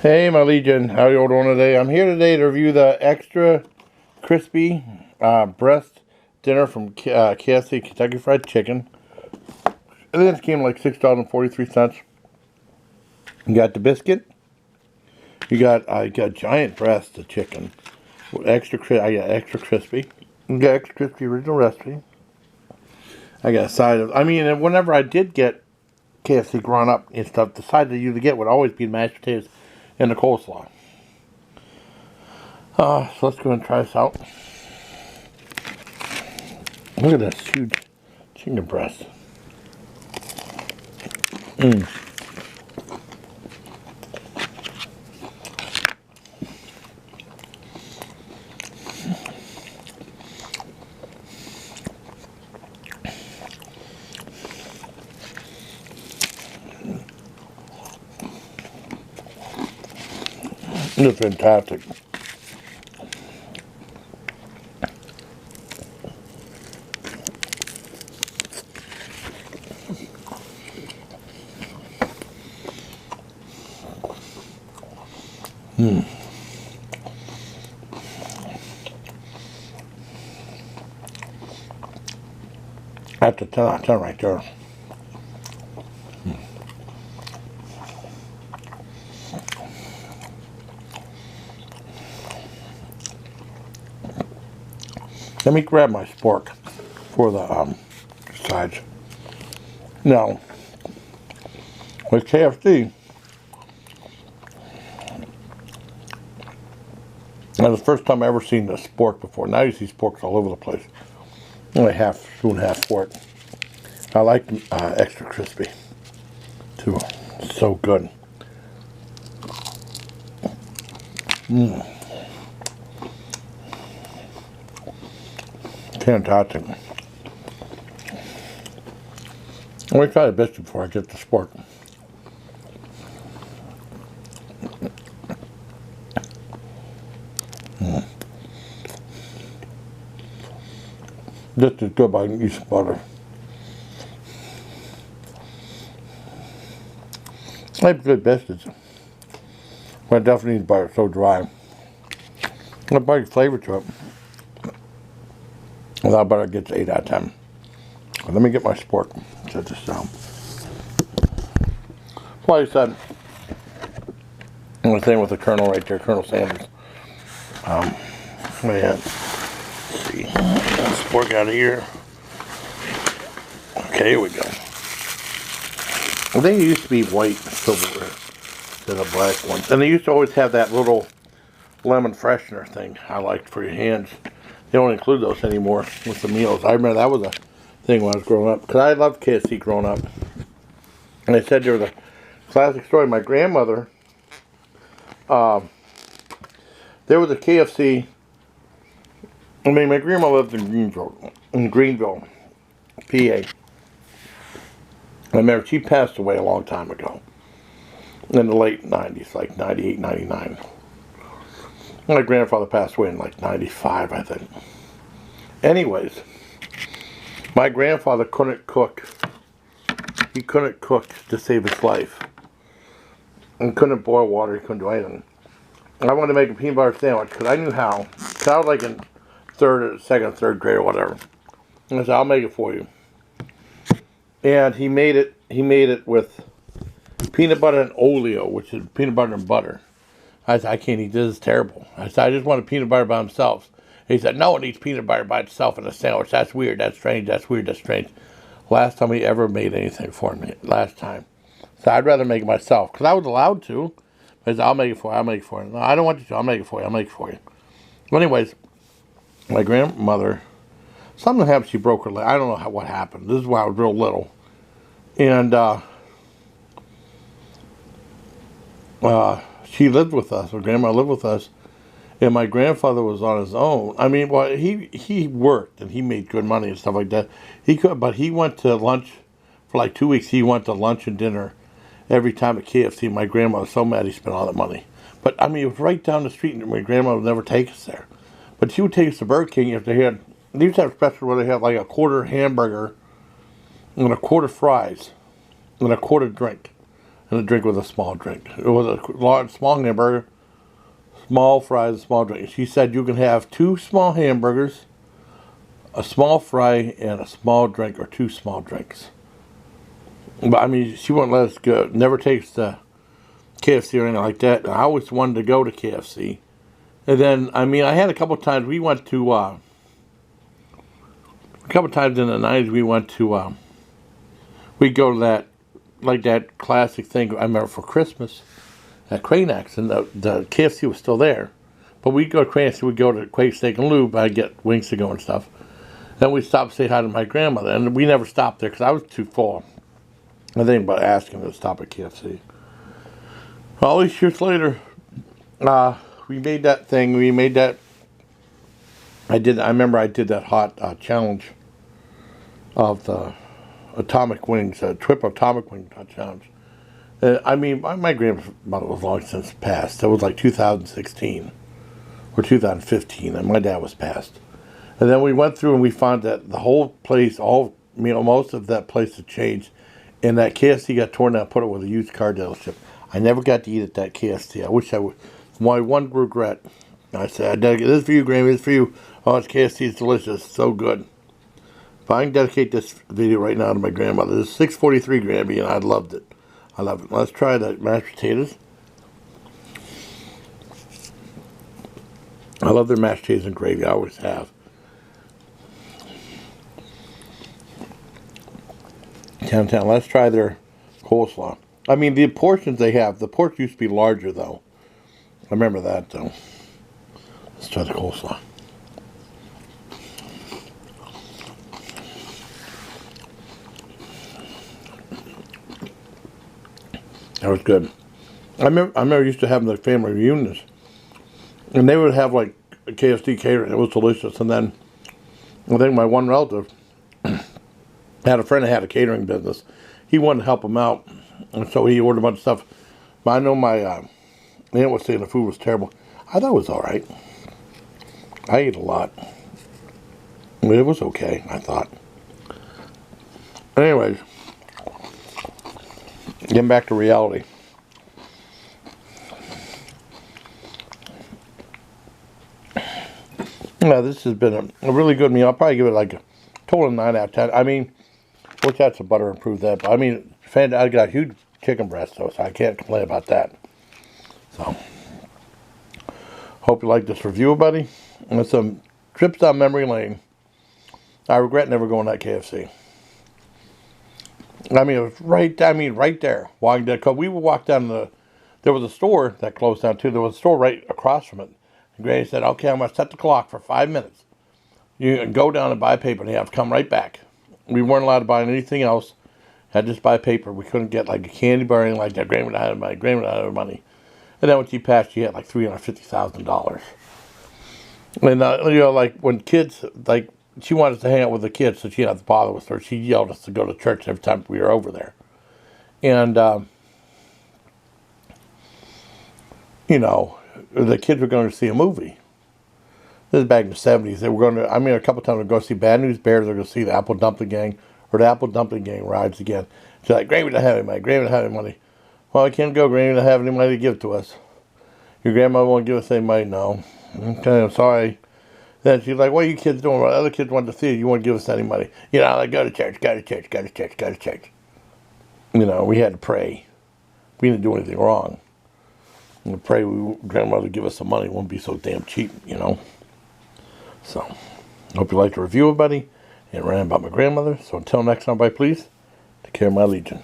Hey, my Legion, how you all doing today? I'm here today to review the extra crispy breast dinner from KFC, Kentucky Fried Chicken. I think it came like $6.43. You got the biscuit. You got giant breast of chicken, I got extra crispy. You got extra crispy original recipe. I got a side of. I mean, whenever I did get KFC growing up and stuff, the side that you usually get would always be mashed potatoes and the coleslaw. So let's go and try this out. Look at this huge chicken breast. It's fantastic. That's a 10 out of 10 right there. Let me grab my spork for the sides. Now, with KFC, that's the first time I ever seen the spork before. Now you see sporks all over the place. Only spoon and half fork. I like extra crispy too. It's so good. Fantastic. I'm going to try the biscuit before I get the spork. This is good, but I can use some butter. I have good biscuits. But I definitely need butter, it's so dry. A bite flavor to it. Without butter, it gets 8 out of 10. But let me get my spork. Set this down. Like I said, I'm the same with the Colonel right there, Colonel Sanders. Man, let's see. Get the spork out of here. Okay, here we go. I think it used to be white silverware instead of black ones. And they used to always have that little lemon freshener thing I liked for your hands. They don't include those anymore with the meals. I remember that was a thing when I was growing up. Because I loved KFC growing up. And they said there was a classic story. My grandmother, there was a KFC. I mean, my grandma lived in Greenville, PA. I remember she passed away a long time ago. In the late 90s, like 98, 99. My grandfather passed away in like 95, I think. Anyways, my grandfather couldn't cook. He couldn't cook to save his life. And couldn't boil water, he couldn't do anything. And I wanted to make a peanut butter sandwich because I knew how. Because I was like in third grade or whatever. And I said, I'll make it for you. And he made it with peanut butter and oleo, which is peanut butter and butter. I said, I can't eat this, it's terrible. I said, I just want a peanut butter by himself. He said, no one eats peanut butter by itself in a sandwich. That's weird, that's strange, that's weird, that's strange. Last time he ever made anything for me. Last time. So I'd rather make it myself. Because I was allowed to. But I said, I'll make it for you, I'll make it for you. No, I don't want you to, I'll make it for you, I'll make it for you. But anyways, my grandmother, something happened, she broke her leg. I don't know what happened. This is when I was real little. And she lived with us. Her grandma lived with us, and my grandfather was on his own. I mean, well, he worked and he made good money and stuff like that. But he went to lunch for like 2 weeks. He went to lunch and dinner every time at KFC. My grandma was so mad he spent all that money. But I mean, it was right down the street, and my grandma would never take us there. But she would take us to Burger King if they used to have special where they had like a quarter hamburger and a quarter fries and a quarter drink. and a drink was a small drink. It was a large, small hamburger, small fries, small drink. She said you can have 2 small hamburgers, a small fry, and a small drink, or 2 small drinks. But I mean, she wouldn't let us go. Never takes the KFC or anything like that. And I always wanted to go to KFC. And then, I mean, I had a couple times. We went to a couple times in the 90s. We went to we'd go to that, like that classic thing I remember for Christmas at Cranax, and the KFC was still there. But we'd go to Cranax, we'd go to Quake Steak and Lube. I'd get wings to go and stuff. Then we'd stop to say hi to my grandmother, and we never stopped there because I was too full. I think about asking to stop at KFC. All these years later, we made that thing. We made that. I remember I did that hot challenge of the atomic wings, triple atomic wing challenge. I mean, my grandmother was long since passed. It was like 2016 or 2015, and my dad was passed. And then we went through and we found that the whole place, most of that place had changed. And that KFC got torn down, put it with a used car dealership. I never got to eat at that KFC. I wish I would. My one regret. I said, I dedicate this for you, Grammy. This for you. Oh, it's KFC. It's delicious. So good. But I can dedicate this video right now to my grandmother. This is 643 Grammy, and I loved it. I love it. Let's try the mashed potatoes. I love their mashed potatoes and gravy. I always have. Downtown. Let's try their coleslaw. I mean, the portions they have. The pork used to be larger, though. I remember that, though. Let's try the coleslaw. That was good. I remember used to having the family reunions, and they would have like a KFC catering. It was delicious. And then I think my one relative had a friend that had a catering business. He wanted to help him out, and so he ordered a bunch of stuff. But I know my aunt was saying the food was terrible. I thought it was all right. I ate a lot. I mean, it was okay, I thought. Anyways, getting back to reality. Yeah, this has been a really good meal. I'll probably give it like a total 9 out of 10. I mean, wish I had some butter to improve that. But I mean, I got a huge chicken breast, though, so I can't complain about that. So, hope you like this review, buddy. And some trips down memory lane. I regret never going to that KFC. I mean, it was right there. Walking down, cause we would walk down there was a store that closed down too. There was a store right across from it. And Granny said, okay, I'm going to set the clock for 5 minutes. You can go down and buy paper, and you have to come right back. We weren't allowed to buy anything else. Had to just buy paper. We couldn't get like a candy bar or anything like that. Granny would have money. Granny would have money. And then when she passed, she had like $350,000. And like when kids, like she wanted to hang out with the kids, so she didn't have to bother with her. She yelled at us to go to church every time we were over there. And the kids were going to see a movie. This is back in the 70s. They were going to, a couple times we were going to see Bad News Bears. They were going to see the Apple Dumpling Gang, or the Apple Dumpling Gang rides again. She's like, Granny don't have any money. Granny don't have any money. Well, I can't go. Granny don't have any money to give to us. Your grandmother won't give us any money? No. Okay, I'm sorry. Then she's like, what are you kids doing? Well, other kids want to see you. You won't give us any money. Like, go to church, go to church, go to church, go to church. We had to pray. We didn't do anything wrong. And pray grandmother would give us some money. It won't be so damn cheap, So, hope you liked the review, everybody. And ran about my grandmother. So until next time, bye, please. Take care of my legion.